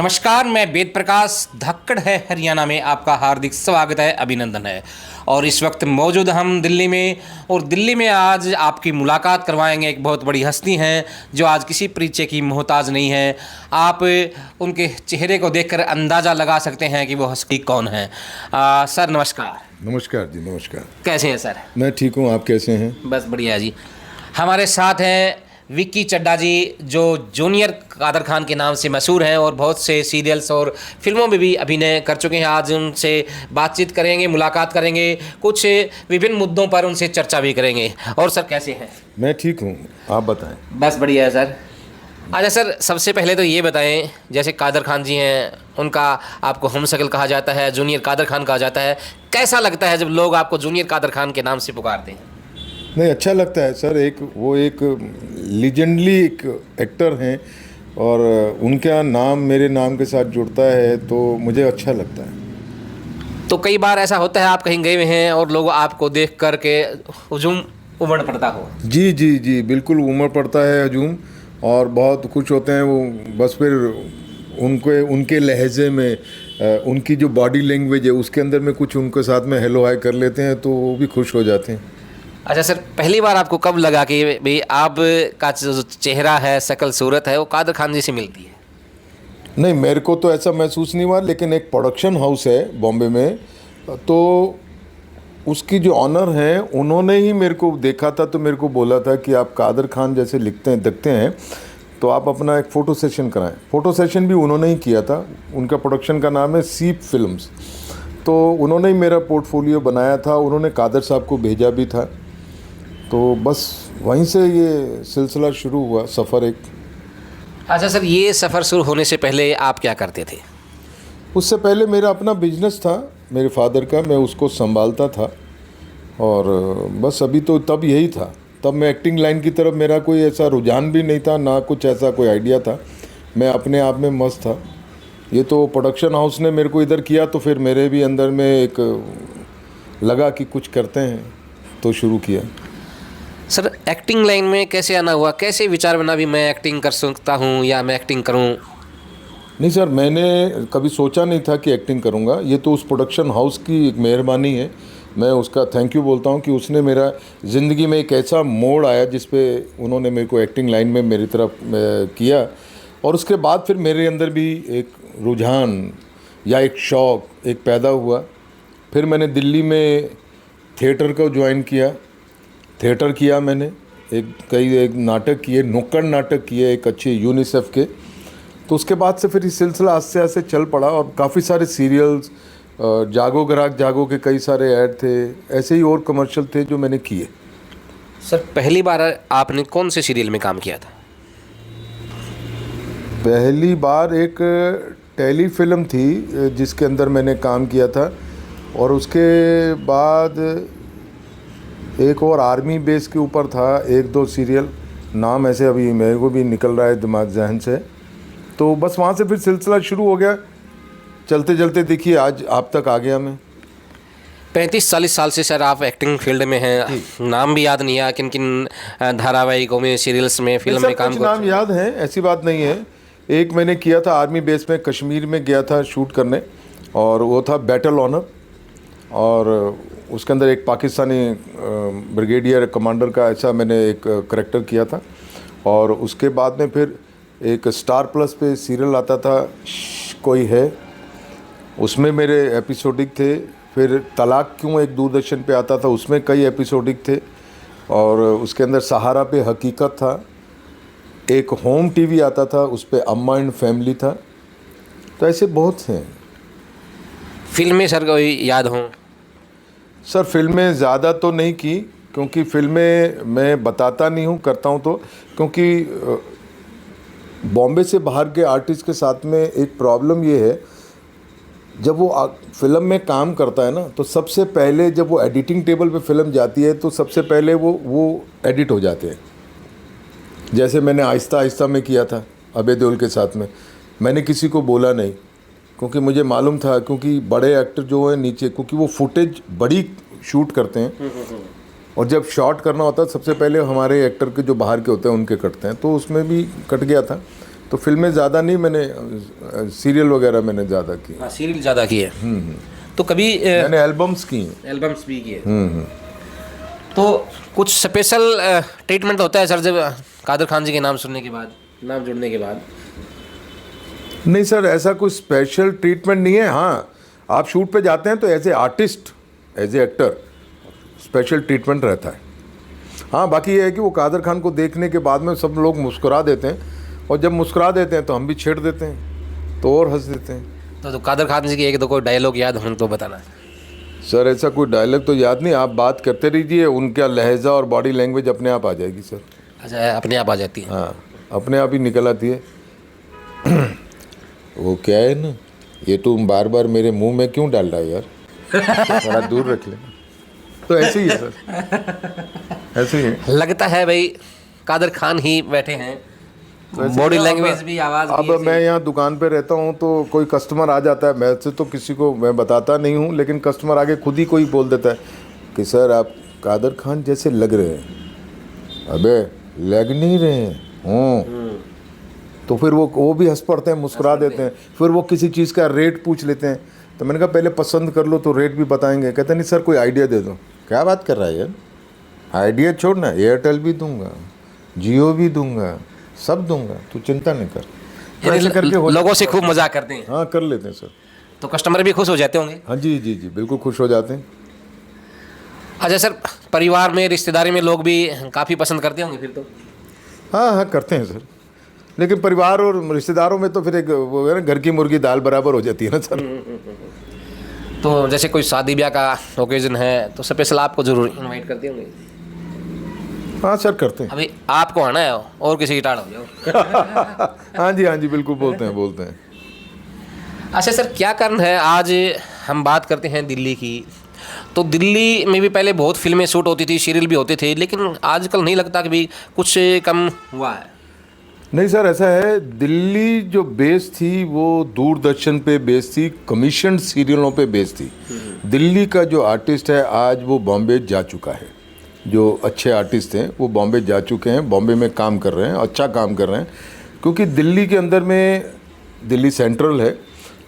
नमस्कार, मैं वेद प्रकाश। धक्कड़ है हरियाणा में आपका हार्दिक स्वागत है, अभिनंदन है। और इस वक्त मौजूद हम दिल्ली में, और दिल्ली में आज आपकी मुलाकात करवाएंगे एक बहुत बड़ी हस्ती हैं जो आज किसी परिचय की मोहताज नहीं है। आप उनके चेहरे को देखकर अंदाज़ा लगा सकते हैं कि वो हस्ती कौन है। सर नमस्कार। नमस्कार जी, नमस्कार। कैसे हैं सर? मैं ठीक हूँ, आप कैसे हैं? बस बढ़िया जी। हमारे साथ हैं विक्की चड्ढा जी, जो जूनियर कादर खान के नाम से मशहूर हैं और बहुत से सीरियल्स और फिल्मों में भी अभिनय कर चुके हैं। आज उनसे बातचीत करेंगे, मुलाकात करेंगे, कुछ विभिन्न मुद्दों पर उनसे चर्चा भी करेंगे। और सर कैसे हैं? मैं ठीक हूँ, आप बताएं। बस बढ़िया है सर। अच्छा सर, सबसे पहले तो ये बताएं, जैसे कादर खान जी हैं, उनका आपको हमशक्ल कहा जाता है, जूनियर कादर खान कहा जाता है। कैसा लगता है जब लोग आपको जूनियर कादर खान के नाम से पुकारते हैं? नहीं, अच्छा लगता है सर। वो एक लीजेंडली एक एक्टर हैं और उनका नाम मेरे नाम के साथ जुड़ता है तो मुझे अच्छा लगता है। तो कई बार ऐसा होता है आप कहीं गए हुए हैं और लोग आपको देख कर के हुजूम उमड़ पड़ता हो? जी जी जी, बिल्कुल उमड़ पड़ता है हजूम, और बहुत खुश होते हैं वो। बस फिर उनके लहजे में उनकी जो बॉडी लैंग्वेज है उसके अंदर में कुछ उनके साथ में हेलो हाय कर लेते हैं तो वो भी खुश हो जाते हैं। अच्छा सर, पहली बार आपको कब लगा कि भाई आप का जो चेहरा है, शक्ल सूरत है, वो कादर खान जी से मिलती है? नहीं, मेरे को तो ऐसा महसूस नहीं हुआ, लेकिन एक प्रोडक्शन हाउस है बॉम्बे में, तो उसकी जो ऑनर हैं उन्होंने ही मेरे को देखा था, तो मेरे को बोला था कि आप कादर खान जैसे दिखते हैं तो आप अपना एक फ़ोटो सेशन कराएं। फ़ोटो सेशन भी उन्होंने ही किया था। उनका प्रोडक्शन का नाम है सीप फिल्म्स। तो उन्होंने ही मेरा पोर्टफोलियो बनाया था, उन्होंने कादर साहब को भेजा भी था। तो बस वहीं से ये सिलसिला शुरू हुआ, सफ़र एक। अच्छा सर, ये सफ़र शुरू होने से पहले आप क्या करते थे? उससे पहले मेरा अपना बिजनेस था मेरे फादर का, मैं उसको संभालता था। और बस अभी तो तब यही था। तब मैं एक्टिंग लाइन की तरफ मेरा कोई ऐसा रुझान भी नहीं था, ना कुछ ऐसा कोई आइडिया था। मैं अपने आप में मस्त था। ये तो प्रोडक्शन हाउस ने मेरे को इधर किया तो फिर मेरे भी अंदर में एक लगा कि कुछ करते हैं, तो शुरू किया। सर एक्टिंग लाइन में कैसे आना हुआ? कैसे विचार बना भी मैं एक्टिंग कर सकता हूँ या मैं एक्टिंग करूँ? नहीं सर, मैंने कभी सोचा नहीं था कि एक्टिंग करूँगा। ये तो उस प्रोडक्शन हाउस की एक मेहरबानी है। मैं उसका थैंक यू बोलता हूँ कि उसने मेरा ज़िंदगी में एक ऐसा मोड़ आया जिस पे उन्होंने मेरे को एक्टिंग लाइन में मेरी तरफ किया। और उसके बाद फिर मेरे अंदर भी एक रुझान या एक शौक़ एक पैदा हुआ। फिर मैंने दिल्ली में थिएटर को ज्वाइन किया, थिएटर किया मैंने, एक नाटक किए, नुक्कड़ नाटक किए एक अच्छे यूनिसेफ के। तो उसके बाद से फिर ये सिलसिला आस्ते आस्ते चल पड़ा और काफ़ी सारे सीरियल्स, जागो ग्राहक जागो के कई सारे ऐड थे, ऐसे ही और कमर्शियल थे जो मैंने किए। सर पहली बार आपने कौन से सीरियल में काम किया था? पहली बार एक टेली फिल्म थी जिसके अंदर मैंने काम किया था, और उसके बाद एक और आर्मी बेस के ऊपर था एक दो सीरियल, नाम ऐसे अभी मेरे को भी निकल रहा है दिमाग जहन से। तो बस वहाँ से फिर सिलसिला शुरू हो गया, चलते चलते देखिए आज आप तक आ गया मैं। 35-40 साल से सर आप एक्टिंग फील्ड में हैं। नाम भी याद नहीं है किन किन धारावाहिकों में, सीरियल्स में, फिल्म में काम कर? नाम याद है, ऐसी बात नहीं है। एक मैंने किया था आर्मी बेस में, कश्मीर में गया था शूट करने, और वो था बैटल ऑनर। और उसके अंदर एक पाकिस्तानी ब्रिगेडियर कमांडर का ऐसा मैंने एक करैक्टर किया था। और उसके बाद में फिर एक स्टार प्लस पे सीरियल आता था कोई है, उसमें मेरे एपिसोडिक थे। फिर तलाक क्यों एक दूरदर्शन पे आता था, उसमें कई एपिसोडिक थे। और उसके अंदर सहारा पे हकीकत था। एक होम टीवी आता था, उस पे अम्मा एंड फैमिली था। तो ऐसे बहुत हैं। फिल्में सर कोई याद हों? सर फिल्में ज़्यादा तो नहीं की, क्योंकि फिल्में मैं बताता नहीं हूँ, करता हूँ तो, क्योंकि बॉम्बे से बाहर के आर्टिस्ट के साथ में एक प्रॉब्लम ये है, जब वो फिल्म में काम करता है ना, तो सबसे पहले जब वो एडिटिंग टेबल पे फिल्म जाती है तो सबसे पहले वो एडिट हो जाते हैं। जैसे मैंने आहिस्ता आहिस्ता में किया था अभय देओल के साथ में, मैंने किसी को बोला नहीं, क्योंकि मुझे मालूम था, क्योंकि बड़े एक्टर जो है नीचे, क्योंकि वो फुटेज बड़ी शूट करते हैं, और जब शॉट करना होता है सबसे पहले हमारे एक्टर के जो बाहर के होते हैं उनके कटते हैं, तो उसमें भी कट गया था। तो फिल्में ज़्यादा नहीं, मैंने सीरियल वगैरह मैंने ज़्यादा की। हाँ, सीरियल ज़्यादा की है। तो कभी मैंने एल्बम्स की हैं। एल्बम्स भी किए। तो कुछ स्पेशल ट्रीटमेंट होता है सर जब कादर खान जी के नाम सुनने के बाद, नाम जुड़ने के बाद? नहीं सर, ऐसा कोई स्पेशल ट्रीटमेंट नहीं है। हाँ, आप शूट पे जाते हैं तो as a artist, as a actor special treatment रहता है। हाँ, बाकी ये है कि वो कादर खान को देखने के बाद में सब लोग मुस्कुरा देते हैं, और जब मुस्कुरा देते हैं तो हम भी छेड़ देते हैं, तो और हंस देते हैं। तो कादर खान जी की एक दो कोई डायलॉग याद हो तो बताना। सर ऐसा कोई डायलॉग तो याद नहीं, आप बात करते रहिए, उनका लहजा और बॉडी लैंग्वेज अपने आप आ जाएगी सर। अच्छा, अपने आप आ जाती है? हाँ, अपने आप ही निकल आती है। वो क्या है ना, ये तुम बार बार मेरे मुंह में क्यों डाल रहा है यार, थोड़ा दूर रख ले। तो ऐसे ही है सर, ऐसे ही है। लगता है भाई कादर खान ही बैठे हैं, बॉडी लैंग्वेज भी, आवाज़ भी। अब मैं यहाँ दुकान पे रहता हूँ तो कोई कस्टमर आ जाता है, मैं से तो किसी को मैं बताता नहीं हूँ, लेकिन कस्टमर आगे खुद ही कोई बोल देता है कि सर आप कादर खान जैसे लग रहे हैं। अबे लग नहीं रहे हैं। तो फिर वो भी हंस पड़ते हैं, मुस्कुरा देते हैं। फिर वो किसी चीज़ का रेट पूछ लेते हैं, तो मैंने कहा पहले पसंद कर लो तो रेट भी बताएंगे। कहते नहीं सर कोई आइडिया दे दो। क्या बात कर रहा है यार, आइडिया छोड़ना, एयरटेल भी दूंगा, जियो भी दूंगा, सब दूंगा, तू चिंता नहीं कर। तो ऐसे करके लोगों से खूब मजाक करते हैं। हाँ, कर लेते हैं सर। तो कस्टमर भी खुश हो जाते होंगे? हाँ जी जी जी, बिल्कुल खुश हो जाते हैं। अच्छा सर, परिवार में, रिश्तेदारी में लोग भी काफ़ी पसंद करते होंगे फिर तो? हाँ हाँ, करते हैं सर, लेकिन परिवार और रिश्तेदारों में तो फिर एक वो है ना, घर की मुर्गी दाल बराबर हो जाती है ना सर। तो जैसे कोई शादी ब्याह का ओकेजन है तो स्पेशल आपको जरूर इनवाइट करते होंगे? हाँ सर, करते हैं। अभी आपको आना है और किसी की टाड़ हो जाओ। हाँ जी, बिल्कुल बोलते हैं। अच्छा सर, क्या कारण है, आज हम बात करते हैं दिल्ली की, तो दिल्ली में भी पहले बहुत फिल्में शूट होती थी, सीरियल भी होते थे, लेकिन आजकल नहीं लगता कि भी कुछ कम हुआ है? नहीं सर, ऐसा है, दिल्ली जो बेस थी वो दूरदर्शन पे बेस थी, कमीशन सीरियलों पे बेस थी। दिल्ली का जो आर्टिस्ट है आज वो बॉम्बे जा चुका है, जो अच्छे आर्टिस्ट हैं वो बॉम्बे जा चुके हैं, बॉम्बे में काम कर रहे हैं, अच्छा काम कर रहे हैं। क्योंकि दिल्ली के अंदर में, दिल्ली सेंट्रल है,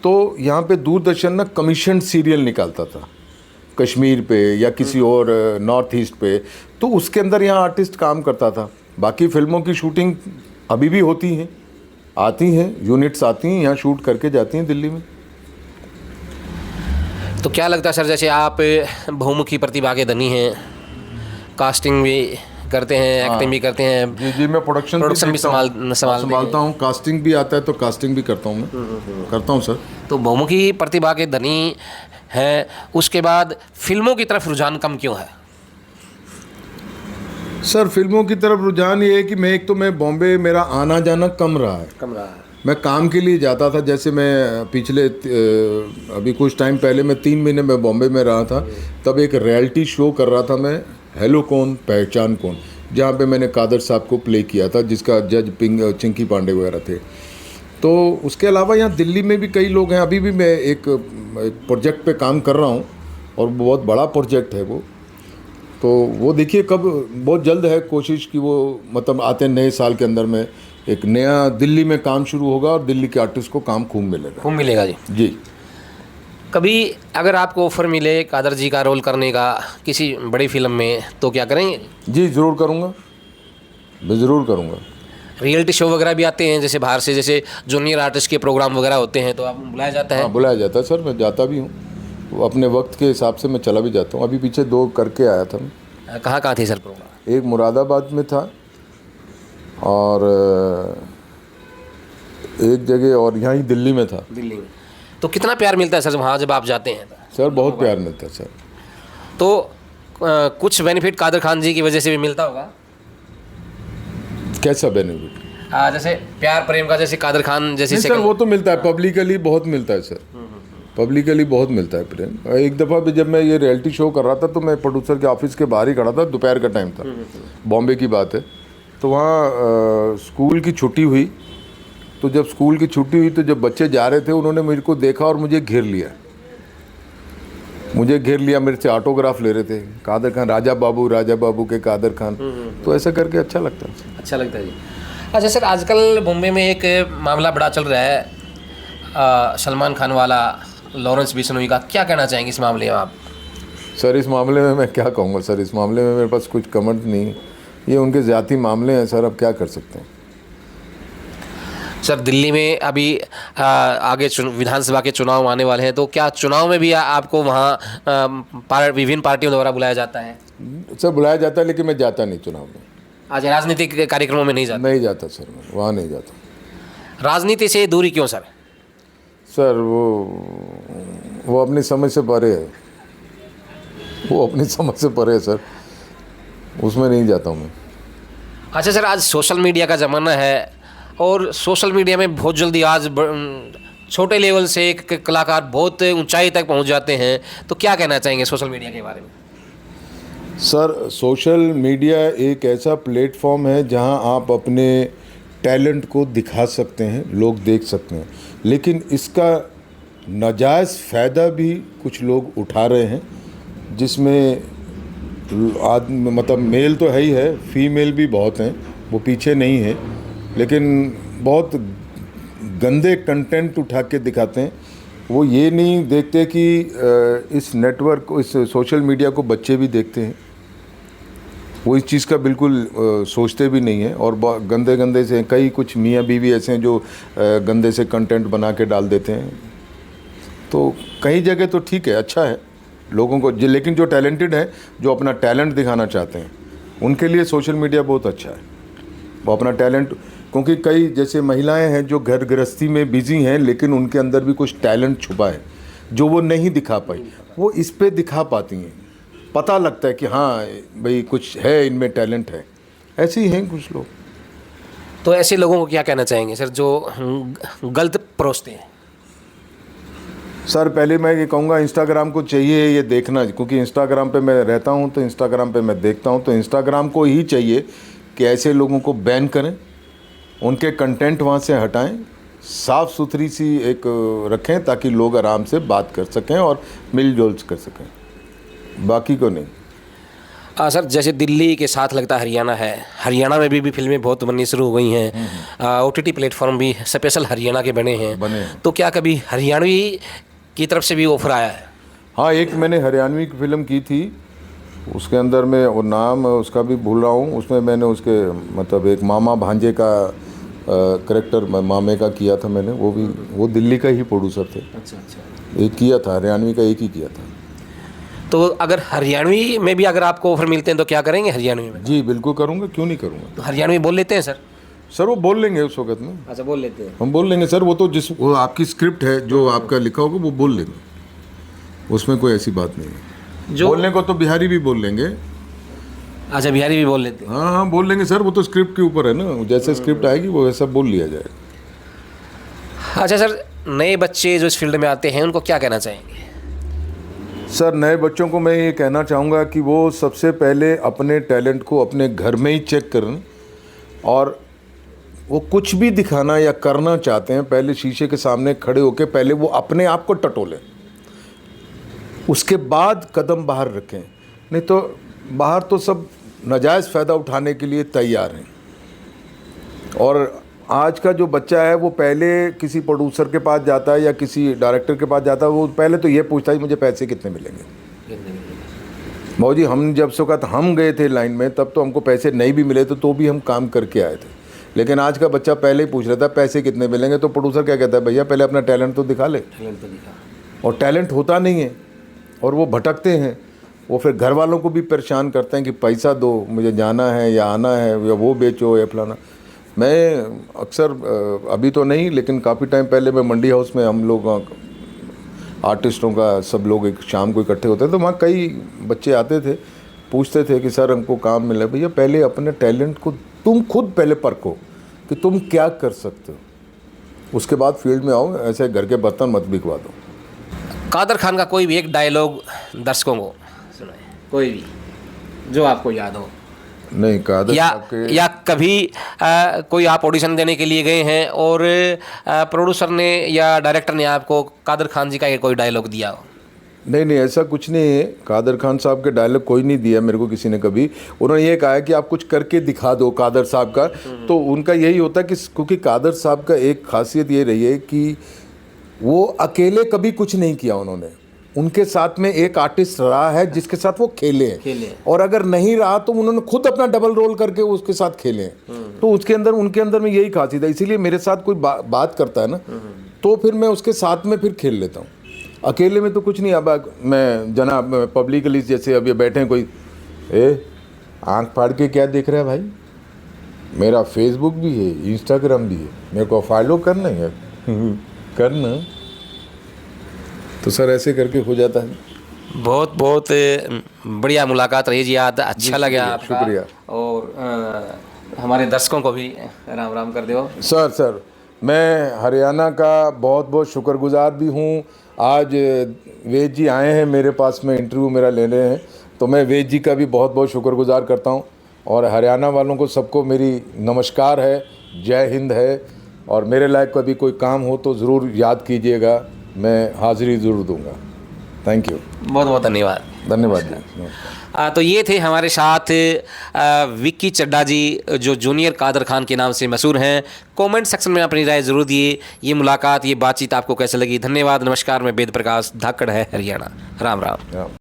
तो यहाँ पे दूरदर्शन ना कमीशन सीरियल निकालता था कश्मीर पे या किसी और नॉर्थ ईस्ट पे, तो उसके अंदर यहाँ आर्टिस्ट काम करता था। बाकी फिल्मों की शूटिंग अभी भी होती हैं, आती हैं, यूनिट्स आती हैं, यहाँ शूट करके जाती हैं दिल्ली में। तो क्या लगता है सर, जैसे आप बहुमुखी प्रतिभा के धनी हैं, कास्टिंग भी करते हैं, एक्टिंग भी करते हैं? जी जी, मैं प्रोडक्शन भी संभालता हूँ, कास्टिंग भी आता है तो कास्टिंग भी करता हूँ, मैं करता हूँ सर। तो बहुमुखी प्रतिभा के धनी हैं, उसके बाद फिल्मों की तरफ रुझान कम क्यों है? सर फिल्मों की तरफ रुझान ये है कि मैं बॉम्बे, मेरा आना जाना कम रहा है। मैं काम के लिए जाता था, जैसे मैं पिछले अभी कुछ टाइम पहले मैं 3 महीने में बॉम्बे में रहा था, तब एक रियलिटी शो कर रहा था मैं, हेलो कौन पहचान कौन, जहाँ पे मैंने कादर साहब को प्ले किया था, जिसका जज चिंकी पांडे वगैरह थे। तो उसके अलावा यहाँ दिल्ली में भी कई लोग हैं। अभी भी मैं एक प्रोजेक्ट पे काम कर रहा हूँ, और बहुत बड़ा प्रोजेक्ट है वो, तो वो देखिए कब, बहुत जल्द है कोशिश कि वो मतलब आते नए साल के अंदर में एक नया दिल्ली में काम शुरू होगा, और दिल्ली के आर्टिस्ट को काम खूब मिलेगा जी। कभी अगर आपको ऑफर मिले कादर जी का रोल करने का किसी बड़ी फिल्म में, तो क्या करेंगे? जी ज़रूर करूँगा, मैं ज़रूर करूँगा। रियलिटी शो वगैरह भी आते हैं जैसे बाहर से, जैसे जूनियर आर्टिस्ट के प्रोग्राम वगैरह होते हैं, तो आप बुलाया जाता है? हाँ, बुलाया जाता है सर, मैं जाता भी हूँ, वो अपने वक्त के हिसाब से मैं चला भी जाता हूँ। अभी पीछे 2 करके आया था मैं। कहाँ थे सर प्रोग्राम? एक मुरादाबाद में था, और एक जगह और यहाँ ही दिल्ली में था। दिल्ली में तो कितना प्यार मिलता है सर वहाँ जब आप जाते हैं? सर बहुत प्यार मिलता है सर। तो कुछ बेनिफिट कादर खान जी की वजह से भी मिलता होगा? कैसा बेनिफिट? जैसे प्यार प्रेम का, जैसे कादर खान जैसे सर वो तो मिलता है, पब्लिकली बहुत मिलता है सर, पब्लिकली बहुत मिलता है प्रेम। एक दफ़ा भी जब मैं ये रियलिटी शो कर रहा था तो मैं प्रोड्यूसर के ऑफिस के बाहर ही खड़ा था, दोपहर का टाइम था, बॉम्बे की बात है। तो वहाँ स्कूल की छुट्टी हुई, तो जब स्कूल की छुट्टी हुई तो जब बच्चे जा रहे थे, उन्होंने मेरे को देखा और मुझे घेर लिया, मेरे से ऑटोग्राफ ले रहे थे। कादर खान, राजा बाबू के कादर खान, तो ऐसा करके अच्छा लगता है। अच्छा लगता है जी। अच्छा सर, आजकल मुंबई में एक मामला बड़ा चल रहा है, सलमान खान वाला, लॉरेंस बिश्नोई का, क्या कहना चाहेंगे इस मामले में आप? सर इस मामले में मैं क्या कहूँगा सर, इस मामले में मेरे पास कुछ कमेंट नहीं है। ये उनके ज़ाती मामले हैं सर, अब क्या कर सकते हैं। सर दिल्ली में अभी आगे विधानसभा के चुनाव आने वाले हैं, तो क्या चुनाव में भी आपको वहाँ विभिन्न पार्टियों द्वारा बुलाया जाता है? सर बुलाया जाता है, लेकिन मैं जाता नहीं चुनाव में। आज राजनीतिक कार्यक्रमों में नहीं जाता? नहीं जाता सर, मैं वहाँ नहीं जाता। राजनीति से दूरी क्यों सर? सर वो अपनी समझ से परे है, वो अपनी समझ से परे है सर, उसमें नहीं जाता हूँ मैं। अच्छा सर, आज सोशल मीडिया का ज़माना है और सोशल मीडिया में बहुत जल्दी आज छोटे लेवल से एक कलाकार बहुत ऊंचाई तक पहुंच जाते हैं, तो क्या कहना चाहेंगे सोशल मीडिया के बारे में? सर सोशल मीडिया एक ऐसा प्लेटफॉर्म है जहां आप अपने टैलेंट को दिखा सकते हैं, लोग देख सकते हैं, लेकिन इसका नाजायज़ फ़ायदा भी कुछ लोग उठा रहे हैं, जिसमें मतलब मेल तो है ही है, फीमेल भी बहुत हैं, वो पीछे नहीं है, लेकिन बहुत गंदे कंटेंट उठा के दिखाते हैं। वो ये नहीं देखते कि इस नेटवर्क को, इस सोशल मीडिया को बच्चे भी देखते हैं, वो इस चीज़ का बिल्कुल सोचते भी नहीं है। और गंदे गंदे से कई कुछ मियाँ बीवी ऐसे हैं जो गंदे से कंटेंट बना के डाल देते हैं। तो कई जगह तो ठीक है, अच्छा है लोगों को, लेकिन जो टैलेंटेड है, जो अपना टैलेंट दिखाना चाहते हैं, उनके लिए सोशल मीडिया बहुत अच्छा है। वो अपना टैलेंट, क्योंकि कई जैसे महिलाएं हैं जो घर गृहस्थी में बिजी हैं, लेकिन उनके अंदर भी कुछ टैलेंट छुपा है जो वो नहीं दिखा पाई, वो इस पे दिखा पाती हैं। पता लगता है कि हाँ भाई कुछ है, इनमें टैलेंट है। ऐसे ही हैं कुछ लोग। तो ऐसे लोगों को क्या कहना चाहेंगे सर जो गलत परोसते हैं? सर पहले मैं ये कहूँगा, इंस्टाग्राम को चाहिए ये देखना, क्योंकि इंस्टाग्राम पे मैं रहता हूँ, तो इंस्टाग्राम पे मैं देखता हूँ, तो इंस्टाग्राम को ही चाहिए कि ऐसे लोगों को बैन करें, उनके कंटेंट वहाँ से हटाएं, साफ़ सुथरी सी एक रखें, ताकि लोग आराम से बात कर सकें और मिलजुल कर सकें, बाकी को नहीं। सर जैसे दिल्ली के साथ लगता हरियाणा है, हरियाणा में भी फिल्में बहुत बननी शुरू हो गई हैं, OTT प्लेटफॉर्म भी स्पेशल हरियाणा के बने हैं। तो क्या कभी हरियाणवी की तरफ से भी ऑफर आया है? हाँ, एक मैंने हरियाणवी की फिल्म की थी, उसके अंदर मैं वो नाम उसका भी भूल रहा हूँ, उसमें मैंने उसके मतलब एक मामा भांजे का करेक्टर मामे का किया था मैंने, वो दिल्ली का ही प्रोड्यूसर थे। अच्छा। एक किया था हरियाणवी का, एक ही किया था। तो अगर हरियाणवी में भी अगर आपको ऑफर मिलते हैं तो क्या करेंगे हरियाणवी में? जी बिल्कुल करूँगा, क्यों नहीं करूँगा। तो हरियाणवी बोल लेते हैं सर? सर वो बोल लेंगे उस वक्त में। अच्छा, बोल लेते हैं। हम बोल लेंगे सर, वो तो वो आपकी स्क्रिप्ट है जो आपका लिखा होगा वो बोल लेंगे, उसमें कोई ऐसी बात नहीं है। बोलने को तो बिहारी भी बोल लेंगे। अच्छा, बिहारी भी बोल लेते हैं? हाँ हाँ बोल लेंगे सर, वो तो स्क्रिप्ट के ऊपर है ना, जैसे स्क्रिप्ट आएगी वो वैसा बोल लिया जाएगा। अच्छा सर, नए बच्चे जो इस फील्ड में आते हैं उनको क्या कहना चाहेंगे? सर नए बच्चों को मैं ये कहना चाहूँगा कि वो सबसे पहले अपने टैलेंट को अपने घर में ही चेक करें, और वो कुछ भी दिखाना या करना चाहते हैं, पहले शीशे के सामने खड़े होकर पहले वो अपने आप को टटोलें, उसके बाद कदम बाहर रखें। नहीं तो बाहर तो सब नाजायज़ फ़ायदा उठाने के लिए तैयार हैं। और आज का जो बच्चा है वो पहले किसी प्रोड्यूसर के पास जाता है या किसी डायरेक्टर के पास जाता है, वो पहले तो ये पूछता है मुझे पैसे कितने मिलेंगे। भाऊ जी, हम जब से कहा हम गए थे लाइन में, तब तो हमको पैसे नहीं भी मिले तो भी हम काम करके आए थे, लेकिन आज का बच्चा पहले ही पूछ रहा था पैसे कितने मिलेंगे। तो प्रोड्यूसर क्या कहता है, भैया पहले अपना टैलेंट तो दिखा ले। और टैलेंट होता नहीं है और वो भटकते हैं, वो फिर घर वालों को भी परेशान करते हैं कि पैसा दो, मुझे जाना है या आना है, या वो बेचो या फलाना। मैं अक्सर अभी तो नहीं, लेकिन काफ़ी टाइम पहले मैं मंडी हाउस में, हम लोग आर्टिस्टों का सब लोग एक शाम को इकट्ठे होते थे, तो वहाँ कई बच्चे आते थे, पूछते थे कि सर हमको काम मिला। भैया पहले अपने टैलेंट को तुम खुद पहले परखो कि तुम क्या कर सकते हो, उसके बाद फील्ड में आओ, ऐसे घर के बर्तन मत बिकवा दो। कादर खान का कोई भी एक डायलॉग दर्शकों को सुनाए, कोई भी जो आपको याद हो। नहीं, कादर या कभी कोई आप ऑडिशन देने के लिए गए हैं और प्रोड्यूसर ने या डायरेक्टर ने आपको कादर खान जी का कोई डायलॉग दिया हो? नहीं नहीं, ऐसा कुछ नहीं है। कादर खान साहब के डायलॉग कोई नहीं दिया मेरे को किसी ने कभी। उन्होंने ये कहा है कि आप कुछ करके दिखा दो कादर साहब का। तो उनका यही होता है कि क्योंकि कादर साहब का एक खासियत ये रही है कि वो अकेले कभी कुछ नहीं किया उन्होंने। उनके साथ में एक आर्टिस्ट रहा है जिसके साथ वो खेले हैं, और अगर नहीं रहा तो उन्होंने खुद अपना डबल रोल करके उसके साथ खेले हैं। तो उसके अंदर उनके अंदर में यही खासियत है। इसीलिए मेरे साथ कोई बात करता है ना, तो फिर मैं उसके साथ में फिर खेल लेता हूँ। अकेले में तो कुछ नहीं। अब मैं जनाब पब्लिकली जैसे अब ये बैठे हैं कोई, आंख फाड़ के क्या देख रहा है भाई, मेरा फेसबुक भी है, इंस्टाग्राम भी है, मेरे को फॉलो करना है करना। तो सर ऐसे करके हो जाता है। बहुत बहुत बढ़िया मुलाकात रही जी, आज अच्छा लगा आपका। शुक्रिया। और हमारे दर्शकों को भी राम राम कर दो। सर मैं हरियाणा का बहुत बहुत शुक्रगुजार भी हूँ। आज वेद जी आए हैं मेरे पास में, इंटरव्यू मेरा ले रहे हैं, तो मैं वेद जी का भी बहुत बहुत शुक्रगुजार करता हूँ। और हरियाणा वालों को सबको मेरी नमस्कार है, जय हिंद है। और मेरे लायक कभी कोई काम हो तो ज़रूर याद कीजिएगा, मैं हाज़िरी ज़रूर दूंगा। थैंक यू, बहुत बहुत धन्यवाद। धन्यवाद जी। तो ये थे हमारे साथ विक्की चड्ढा जी, जो जूनियर कादर खान के नाम से मशहूर हैं। कमेंट सेक्शन में अपनी राय ज़रूर दिए। ये मुलाकात, ये बातचीत आपको कैसे लगी? धन्यवाद, नमस्कार। मैं वेद प्रकाश, धाकड़ है हरियाणा। राम राम।